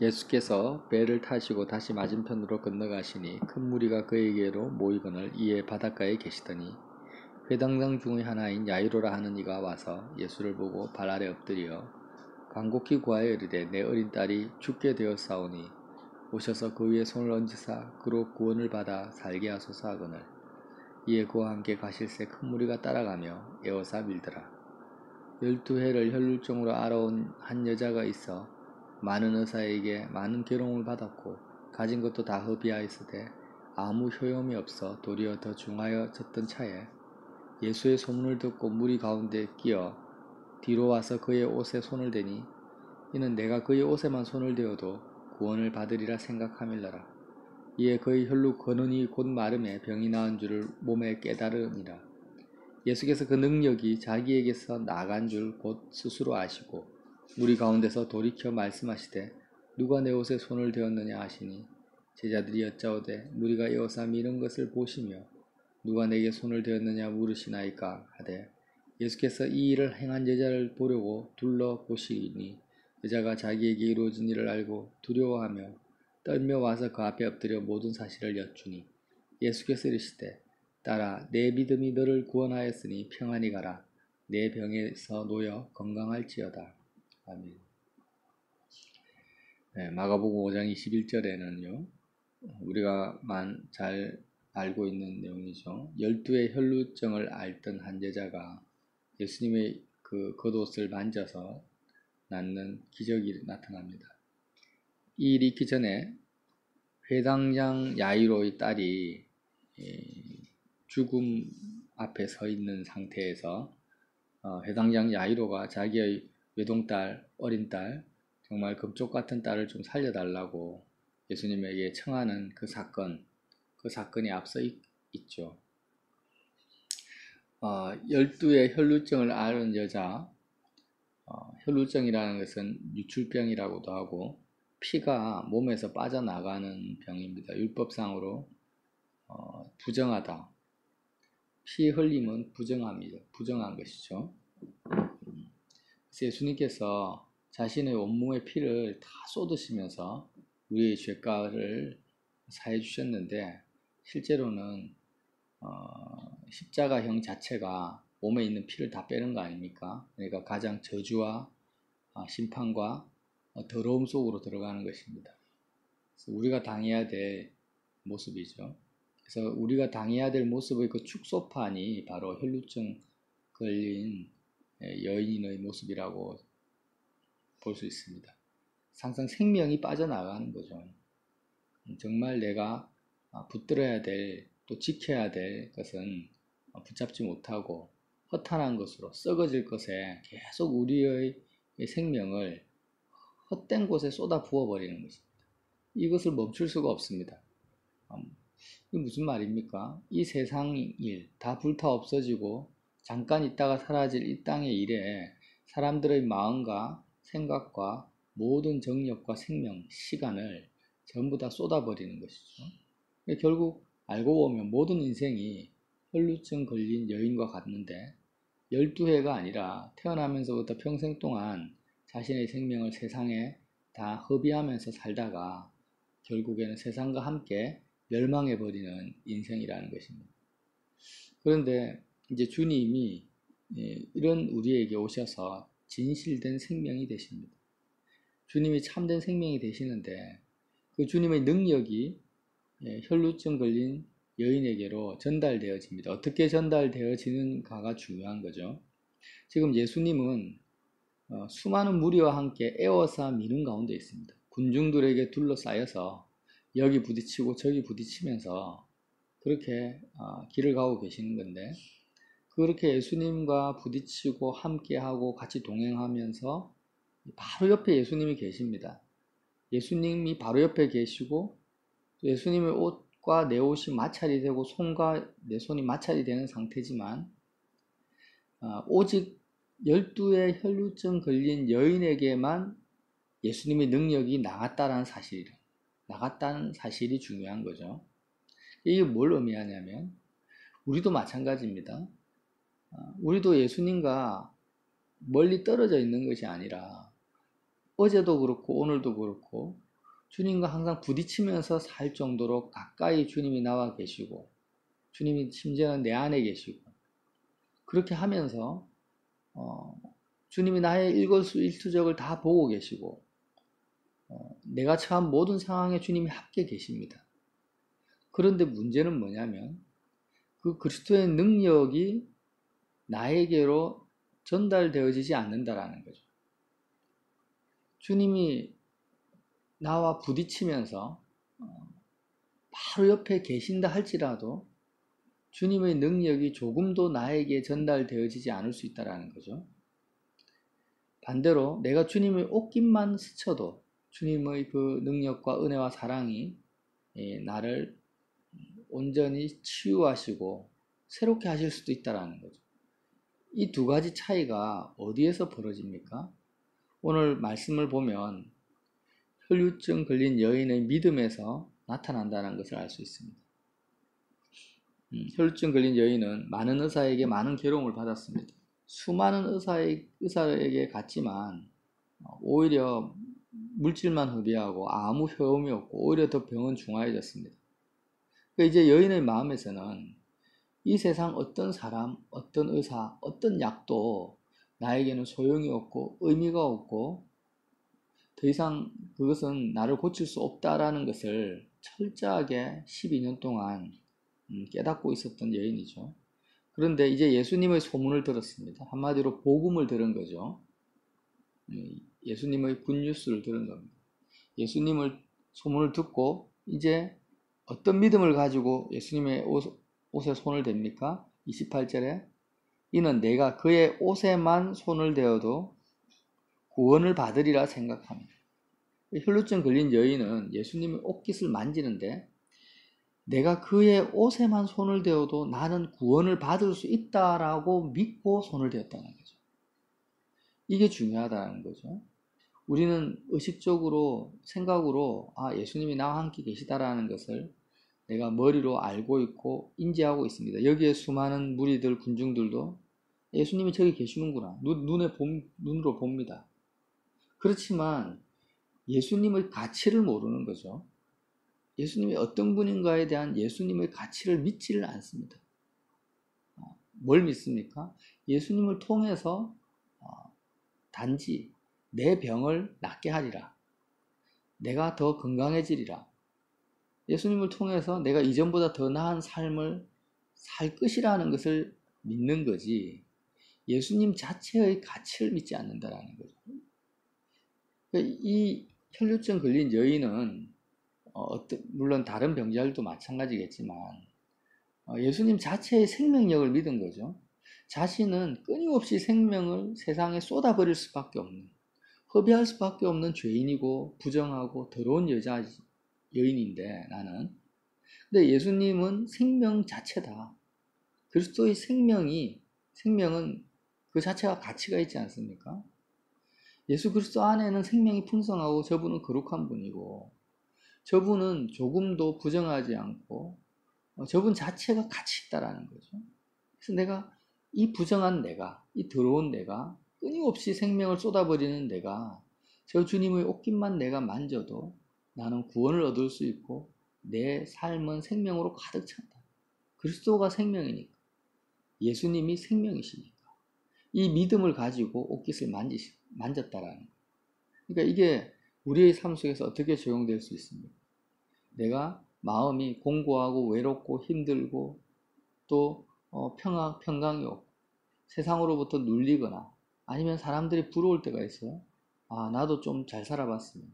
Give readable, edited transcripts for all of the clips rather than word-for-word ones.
예수께서 배를 타시고 다시 맞은편으로 건너가시니 큰 무리가 그에게로 모이거늘 이에 바닷가에 계시더니 회당장 중의 하나인 야이로라 하는 이가 와서 예수를 보고 발 아래 엎드려 간곡히 구하여 이르되 내 어린 딸이 죽게 되었사오니 오셔서 그 위에 손을 얹으사 그로 구원을 받아 살게 하소서 하거늘 이에 그와 함께 가실새 큰 무리가 따라가며 에워싸 밀더라. 12해를 혈루증으로 알아온 한 여자가 있어 많은 의사에게 많은 괴로움을 받았고 가진 것도 다 허비하였으되 아무 효용이 없어 도리어 더 중하여 졌던 차에 예수의 소문을 듣고 무리 가운데 끼어 뒤로 와서 그의 옷에 손을 대니 이는 내가 그의 옷에만 손을 대어도 구원을 받으리라 생각함일러라. 이에 그의 혈루 근원이 곧 마름에 병이 나은 줄을 몸에 깨달음이라. 예수께서 그 능력이 자기에게서 나간 줄 곧 스스로 아시고 무리 가운데서 돌이켜 말씀하시되 누가 내 옷에 손을 대었느냐 하시니 제자들이 여짜오되 무리가 에워싸 미는 것을 보시며 누가 내게 손을 대었느냐 물으시나이까 하되 예수께서 이 일을 행한 여자를 보려고 둘러보시니 여자가 자기에게 이루어진 일을 알고 두려워하며 떨며 와서 그 앞에 엎드려 모든 사실을 여쭈니 예수께서 이르시되 딸아 내 믿음이 너를 구원하였으니 평안히 가라. 내 병에서 놓여 건강할지어다. 아멘. 네, 마가복음 5장 21절에는요. 우리가 잘 알고 있는 내용이죠. 12의 혈루증을 앓던 한 여자가 예수님의 그 겉옷을 만져서 낫는 기적이 나타납니다. 이 일이 있기 전에 회당장 야이로의 딸이 죽음 앞에 서 있는 상태에서 회당장 야이로가 자기의 외동딸, 어린 딸, 정말 금쪽 같은 딸을 좀 살려달라고 예수님에게 청하는 그 사건이 앞서 있죠. 12의 혈루증을 앓은 여자, 혈루증이라는 것은 유출병이라고도 하고 피가 몸에서 빠져나가는 병입니다. 율법상으로 부정하다. 피 흘림은 부정한 것이죠. 그래서 예수님께서 자신의 온몸의 피를 다 쏟으시면서 우리의 죄가를 사해 주셨는데 실제로는 십자가형 자체가 몸에 있는 피를 다 빼는 거 아닙니까? 그러니까 가장 저주와 심판과 더러움 속으로 들어가는 것입니다. 그래서 우리가 당해야 될 모습이죠. 그래서 우리가 당해야 될 모습의 그 축소판이 바로 혈루증 걸린 여인의 모습이라고 볼 수 있습니다. 항상 생명이 빠져나가는 거죠. 정말 내가 붙들어야 될, 또 지켜야 될 것은 붙잡지 못하고 허탄한 것으로 썩어질 것에 계속 우리의 생명을 헛된 곳에 쏟아 부어버리는 것입니다. 이것을 멈출 수가 없습니다. 이게 무슨 말입니까? 이 세상 일 다 불타 없어지고 잠깐 있다가 사라질 이 땅의 일에 사람들의 마음과 생각과 모든 정력과 생명, 시간을 전부 다 쏟아버리는 것이죠. 결국 알고 보면 모든 인생이 혈루증 걸린 여인과 같는데 12해가 아니라 태어나면서부터 평생 동안 자신의 생명을 세상에 다 허비하면서 살다가 결국에는 세상과 함께 멸망해버리는 인생이라는 것입니다. 그런데 이제 주님이 이런 우리에게 오셔서 진실된 생명이 되십니다. 주님이 참된 생명이 되시는데 그 주님의 능력이 혈루증 걸린 여인에게로 전달되어집니다. 어떻게 전달되어지는가가 중요한 거죠. 지금 예수님은 수많은 무리와 함께 에워싸 미는 가운데 있습니다. 군중들에게 둘러싸여서 여기 부딪히고 저기 부딪히면서 그렇게 길을 가고 계시는 건데 그렇게 예수님과 부딪히고 함께하고 같이 동행하면서 바로 옆에 예수님이 계십니다. 예수님이 바로 옆에 계시고 예수님의 옷과 내 옷이 마찰이 되고 손과 내 손이 마찰이 되는 상태지만 오직 12의 혈루증 걸린 여인에게만 예수님의 능력이 나갔다는 사실이 중요한 거죠. 이게 뭘 의미하냐면 우리도 마찬가지입니다. 우리도 예수님과 멀리 떨어져 있는 것이 아니라 어제도 그렇고 오늘도 그렇고 주님과 항상 부딪히면서 살 정도로 가까이 주님이 나와 계시고 주님이 심지어는 내 안에 계시고 그렇게 하면서 주님이 나의 일거수일투족을 다 보고 계시고 내가 처한 모든 상황에 주님이 함께 계십니다. 그런데 문제는 뭐냐면 그 그리스도의 능력이 나에게로 전달되어지지 않는다라는 거죠. 주님이 나와 부딪히면서 바로 옆에 계신다 할지라도 주님의 능력이 조금도 나에게 전달되어지지 않을 수 있다는 거죠. 반대로 내가 주님의 옷깃만 스쳐도 주님의 그 능력과 은혜와 사랑이 나를 온전히 치유하시고 새롭게 하실 수도 있다는 거죠. 이 두 가지 차이가 어디에서 벌어집니까? 오늘 말씀을 보면 혈루증 걸린 여인의 믿음에서 나타난다는 것을 알 수 있습니다. 혈루증 걸린 여인은 많은 의사에게 많은 괴로움을 받았습니다. 수많은 의사에게 갔지만 오히려 물질만 흡입하고 아무 효험이 없고 오히려 더 병은 중화해졌습니다. 그러니까 이제 여인의 마음에서는 이 세상 어떤 사람, 어떤 의사, 어떤 약도 나에게는 소용이 없고 의미가 없고 더 이상 그것은 나를 고칠 수 없다라는 것을 철저하게 12년 동안 깨닫고 있었던 여인이죠. 그런데 이제 예수님의 소문을 들었습니다. 한마디로 복음을 들은 거죠. 예수님의 굿뉴스를 들은 겁니다. 예수님을 소문을 듣고 이제 어떤 믿음을 가지고 예수님의 옷에 손을 댑니까? 28절에 이는 내가 그의 옷에만 손을 대어도 구원을 받으리라 생각합니다. 혈루증 걸린 여인은 예수님의 옷깃을 만지는데 내가 그의 옷에만 손을 대어도 나는 구원을 받을 수 있다라고 믿고 손을 대었다는 거죠. 이게 중요하다는 거죠. 우리는 의식적으로 생각으로 예수님이 나와 함께 계시다라는 것을 내가 머리로 알고 있고 인지하고 있습니다. 여기에 수많은 무리들, 군중들도 예수님이 저기 계시는구나. 눈으로 봅니다. 그렇지만 예수님의 가치를 모르는 거죠. 예수님이 어떤 분인가에 대한 예수님의 가치를 믿지를 않습니다. 뭘 믿습니까? 예수님을 통해서 단지 내 병을 낫게 하리라. 내가 더 건강해지리라. 예수님을 통해서 내가 이전보다 더 나은 삶을 살 것이라는 것을 믿는 거지 예수님 자체의 가치를 믿지 않는다라는 거죠. 이 혈루증 걸린 여인은 물론 다른 병자들도 마찬가지겠지만 예수님 자체의 생명력을 믿은 거죠. 자신은 끊임없이 생명을 세상에 쏟아버릴 수밖에 없는 허비할 수밖에 없는 죄인이고 부정하고 더러운 여인인데 나는 근데 예수님은 생명 자체다. 그리스도의 생명은 그 자체가 가치가 있지 않습니까? 예수 그리스도 안에는 생명이 풍성하고 저분은 거룩한 분이고 저분은 조금도 부정하지 않고 저분 자체가 가치 있다라는 거죠. 그래서 내가 이 부정한 내가, 이 더러운 내가 끊임없이 생명을 쏟아버리는 내가 저 주님의 옷깃만 내가 만져도 나는 구원을 얻을 수 있고 내 삶은 생명으로 가득 찬다. 그리스도가 생명이니까. 예수님이 생명이시니까. 이 믿음을 가지고 옷깃을 만졌다라는 거예요. 그러니까 이게 우리의 삶 속에서 어떻게 적용될 수 있습니까? 내가 마음이 공고하고 외롭고 힘들고 또 평강이 없고 세상으로부터 눌리거나 아니면 사람들이 부러울 때가 있어요. 나도 좀 잘 살아봤으면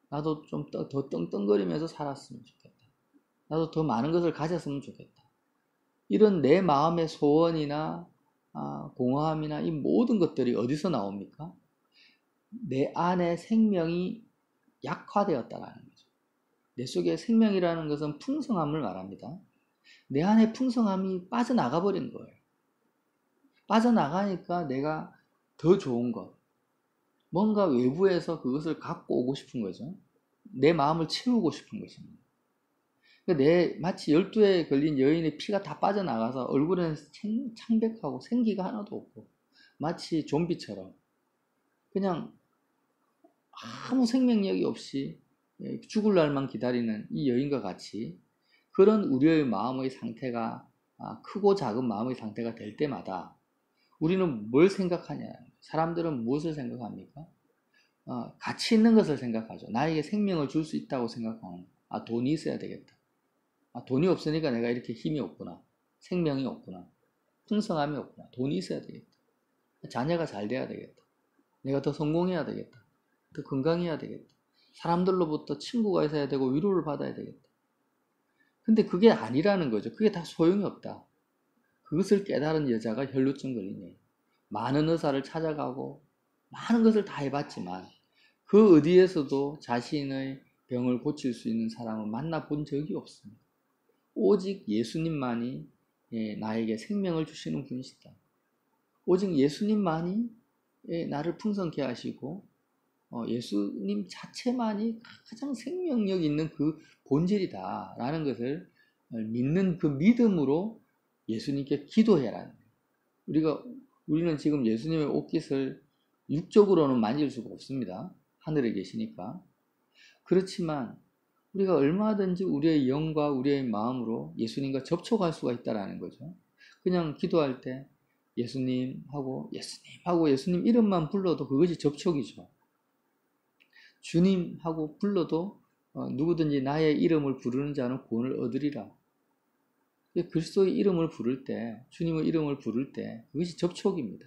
나도 좀 더 떵떵거리면서 살았으면 좋겠다. 나도 더 많은 것을 가졌으면 좋겠다. 이런 내 마음의 소원이나 공허함이나 이 모든 것들이 어디서 나옵니까? 내 안에 생명이 약화되었다라는 거죠. 내 속에 생명이라는 것은 풍성함을 말합니다. 내 안에 풍성함이 빠져나가 버린 거예요. 빠져나가니까 내가 더 좋은 것, 뭔가 외부에서 그것을 갖고 오고 싶은 거죠. 내 마음을 채우고 싶은 것입니다. 마치 12에 걸린 여인의 피가 다 빠져나가서 얼굴에는 창백하고 생기가 하나도 없고 마치 좀비처럼 그냥 아무 생명력이 없이 죽을 날만 기다리는 이 여인과 같이 그런 우리의 마음의 상태가 크고 작은 마음의 상태가 될 때마다 우리는 뭘 생각하냐? 사람들은 무엇을 생각합니까? 가치 있는 것을 생각하죠. 나에게 생명을 줄 수 있다고 생각하는 돈이 있어야 되겠다. 돈이 없으니까 내가 이렇게 힘이 없구나. 생명이 없구나. 풍성함이 없구나. 돈이 있어야 되겠다. 자녀가 잘 돼야 되겠다. 내가 더 성공해야 되겠다. 더 건강해야 되겠다. 사람들로부터 친구가 있어야 되고 위로를 받아야 되겠다. 근데 그게 아니라는 거죠. 그게 다 소용이 없다. 그것을 깨달은 여자가 혈루증 걸린 여인. 많은 의사를 찾아가고 많은 것을 다 해봤지만 그 어디에서도 자신의 병을 고칠 수 있는 사람을 만나본 적이 없습니다. 오직 예수님만이 나에게 생명을 주시는 분이시다. 오직 예수님만이 나를 풍성케 하시고 예수님 자체만이 가장 생명력 있는 그 본질이다 라는 것을 믿는 그 믿음으로 예수님께 기도해라. 우리는 지금 예수님의 옷깃을 육적으로는 만질 수가 없습니다. 하늘에 계시니까. 그렇지만 우리가 얼마든지 우리의 영과 우리의 마음으로 예수님과 접촉할 수가 있다는 거죠. 그냥 기도할 때 예수님 하고 예수님 이름만 불러도 그것이 접촉이죠. 주님 하고 불러도 누구든지 나의 이름을 부르는 자는 구원을 얻으리라. 그리스도의 이름을 부를 때, 주님의 이름을 부를 때 그것이 접촉입니다.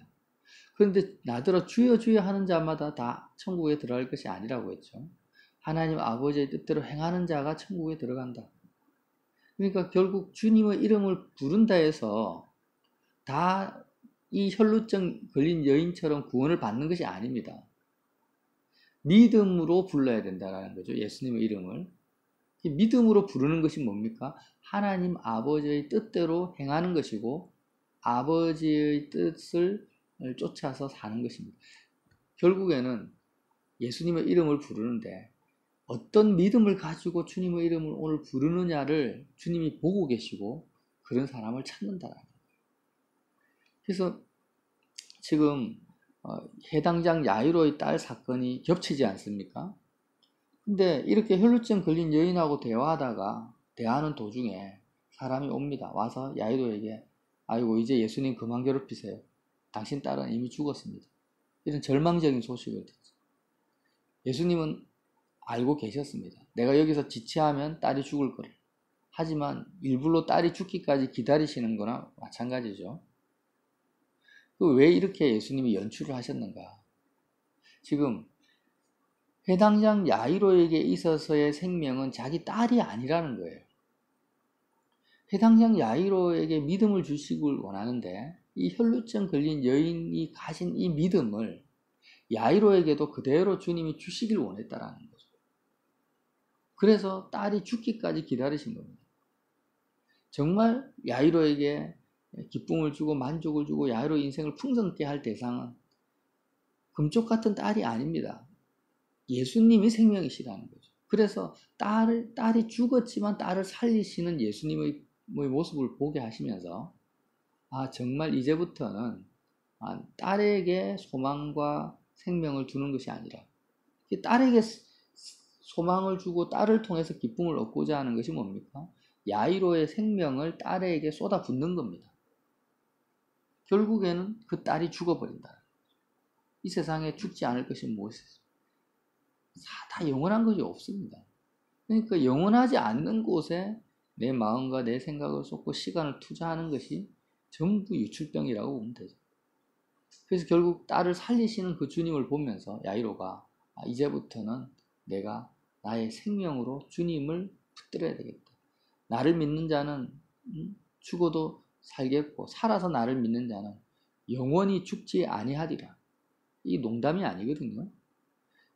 그런데 나더러 주여 주여 하는 자마다 다 천국에 들어갈 것이 아니라고 했죠. 하나님 아버지의 뜻대로 행하는 자가 천국에 들어간다. 그러니까 결국 주님의 이름을 부른다 해서 다 이 혈루증 걸린 여인처럼 구원을 받는 것이 아닙니다. 믿음으로 불러야 된다는 거죠. 예수님의 이름을. 믿음으로 부르는 것이 뭡니까? 하나님 아버지의 뜻대로 행하는 것이고 아버지의 뜻을 쫓아서 사는 것입니다. 결국에는 예수님의 이름을 부르는데 어떤 믿음을 가지고 주님의 이름을 오늘 부르느냐를 주님이 보고 계시고 그런 사람을 찾는다라는 거예요. 그래서 지금 해당장 야이로의 딸 사건이 겹치지 않습니까? 근데 이렇게 혈루증 걸린 여인하고 대화하는 도중에 사람이 옵니다. 와서 야이로에게 아이고 이제 예수님 그만 괴롭히세요. 당신 딸은 이미 죽었습니다. 이런 절망적인 소식을 듣죠. 예수님은 알고 계셨습니다. 내가 여기서 지체하면 딸이 죽을 거를. 하지만 일부러 딸이 죽기까지 기다리시는 거나 마찬가지죠. 왜 이렇게 예수님이 연출을 하셨는가? 지금 해당장 야이로에게 있어서의 생명은 자기 딸이 아니라는 거예요. 해당장 야이로에게 믿음을 주시길 원하는데 이 혈루증 걸린 여인이 가진 이 믿음을 야이로에게도 그대로 주님이 주시길 원했다라는 거죠. 그래서 딸이 죽기까지 기다리신 겁니다. 정말 야이로에게 기쁨을 주고 만족을 주고 야이로 인생을 풍성케 할 대상은 금쪽 같은 딸이 아닙니다. 예수님이 생명이시라는 거죠. 그래서 딸이 죽었지만 딸을 살리시는 예수님의 모습을 보게 하시면서 정말 이제부터는 딸에게 소망과 생명을 두는 것이 아니라 딸에게 소망을 주고 딸을 통해서 기쁨을 얻고자 하는 것이 뭡니까? 야이로의 생명을 딸에게 쏟아붓는 겁니다. 결국에는 그 딸이 죽어버린다. 이 세상에 죽지 않을 것이 무엇이죠? 다 영원한 것이 없습니다. 그러니까 영원하지 않는 곳에 내 마음과 내 생각을 쏟고 시간을 투자하는 것이 전부 유출병이라고 보면 되죠. 그래서 결국 딸을 살리시는 그 주님을 보면서 야이로가 이제부터는 내가 나의 생명으로 주님을 붙들어야 되겠다. 나를 믿는 자는 죽어도 살겠고 살아서 나를 믿는 자는 영원히 죽지 아니하리라. 이게 농담이 아니거든요.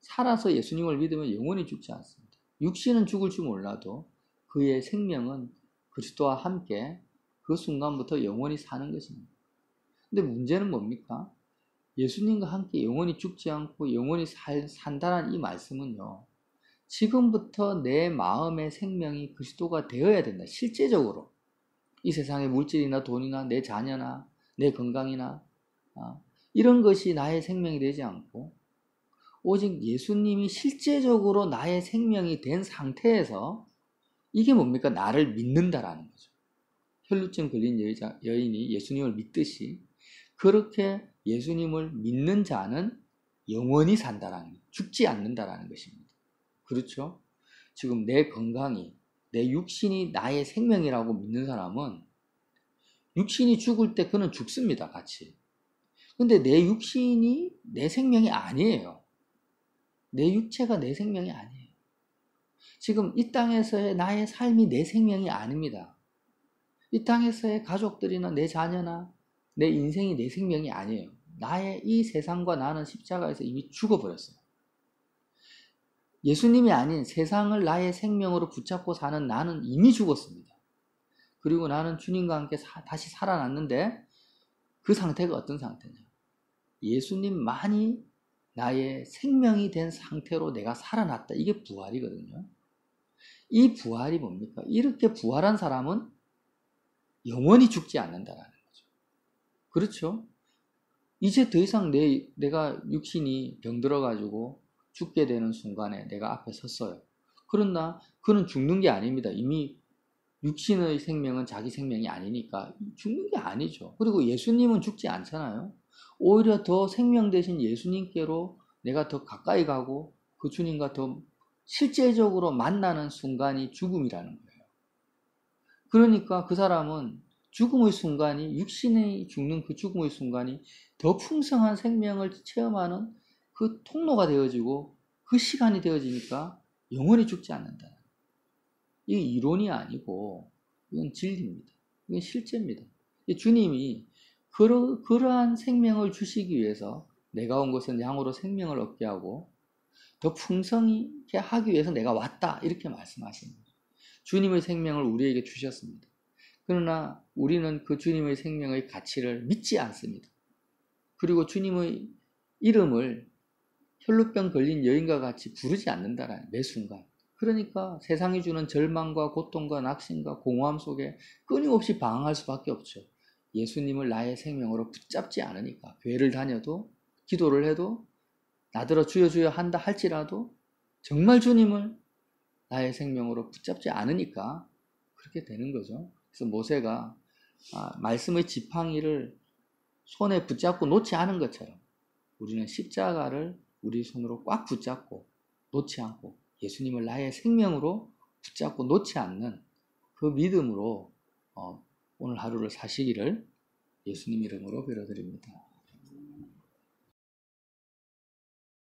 살아서 예수님을 믿으면 영원히 죽지 않습니다. 육신은 죽을지 몰라도 그의 생명은 그리스도와 함께 그 순간부터 영원히 사는 것입니다. 근데 문제는 뭡니까? 예수님과 함께 영원히 죽지 않고 영원히 산다는 이 말씀은요. 지금부터 내 마음의 생명이 그리스도가 되어야 된다. 실제적으로. 이 세상의 물질이나 돈이나 내 자녀나 내 건강이나 이런 것이 나의 생명이 되지 않고 오직 예수님이 실제적으로 나의 생명이 된 상태에서 이게 뭡니까? 나를 믿는다라는 거죠. 혈루증 걸린 여인이 예수님을 믿듯이 그렇게 예수님을 믿는 자는 영원히 산다라는 거예요. 죽지 않는다라는 것입니다. 그렇죠? 지금 내 건강이, 내 육신이 나의 생명이라고 믿는 사람은 육신이 죽을 때 그는 죽습니다. 같이. 근데 내 육신이 내 생명이 아니에요. 내 육체가 내 생명이 아니에요. 지금 이 땅에서의 나의 삶이 내 생명이 아닙니다. 이 땅에서의 가족들이나 내 자녀나 내 인생이 내 생명이 아니에요. 나의 이 세상과 나는 십자가에서 이미 죽어버렸어요. 예수님이 아닌 세상을 나의 생명으로 붙잡고 사는 나는 이미 죽었습니다. 그리고 나는 주님과 함께 다시 살아났는데 그 상태가 어떤 상태냐? 예수님만이 나의 생명이 된 상태로 내가 살아났다. 이게 부활이거든요. 이 부활이 뭡니까? 이렇게 부활한 사람은 영원히 죽지 않는다라는 거죠. 그렇죠? 이제 더 이상 내가 육신이 병들어가지고 죽게 되는 순간에 내가 앞에 섰어요. 그러나 그는 죽는 게 아닙니다. 이미 육신의 생명은 자기 생명이 아니니까 죽는 게 아니죠. 그리고 예수님은 죽지 않잖아요. 오히려 더 생명 되신 예수님께로 내가 더 가까이 가고 그 주님과 더 실제적으로 만나는 순간이 죽음이라는 거예요. 그러니까 그 사람은 죽음의 순간이, 육신이 죽는 그 죽음의 순간이 더 풍성한 생명을 체험하는 그 통로가 되어지고 그 시간이 되어지니까 영원히 죽지 않는다. 이게 이론이 아니고 이건 진리입니다. 이건 실제입니다. 주님이 그러한 생명을 주시기 위해서 내가 온 것은 양으로 생명을 얻게 하고 더 풍성하게 하기 위해서 내가 왔다. 이렇게 말씀하시는 거죠. 주님의 생명을 우리에게 주셨습니다. 그러나 우리는 그 주님의 생명의 가치를 믿지 않습니다. 그리고 주님의 이름을 혈루병 걸린 여인과 같이 부르지 않는다라는 매 순간. 그러니까 세상이 주는 절망과 고통과 낙심과 공허함 속에 끊임없이 방황할 수밖에 없죠. 예수님을 나의 생명으로 붙잡지 않으니까. 교회를 다녀도 기도를 해도 나더러 주여 주여 한다 할지라도 정말 주님을 나의 생명으로 붙잡지 않으니까 그렇게 되는 거죠. 그래서 모세가 말씀의 지팡이를 손에 붙잡고 놓지 않은 것처럼 우리는 십자가를 우리 손으로 꽉 붙잡고 놓지 않고 예수님을 나의 생명으로 붙잡고 놓지 않는 그 믿음으로 오늘 하루를 사시기를 예수님 이름으로 빌어드립니다.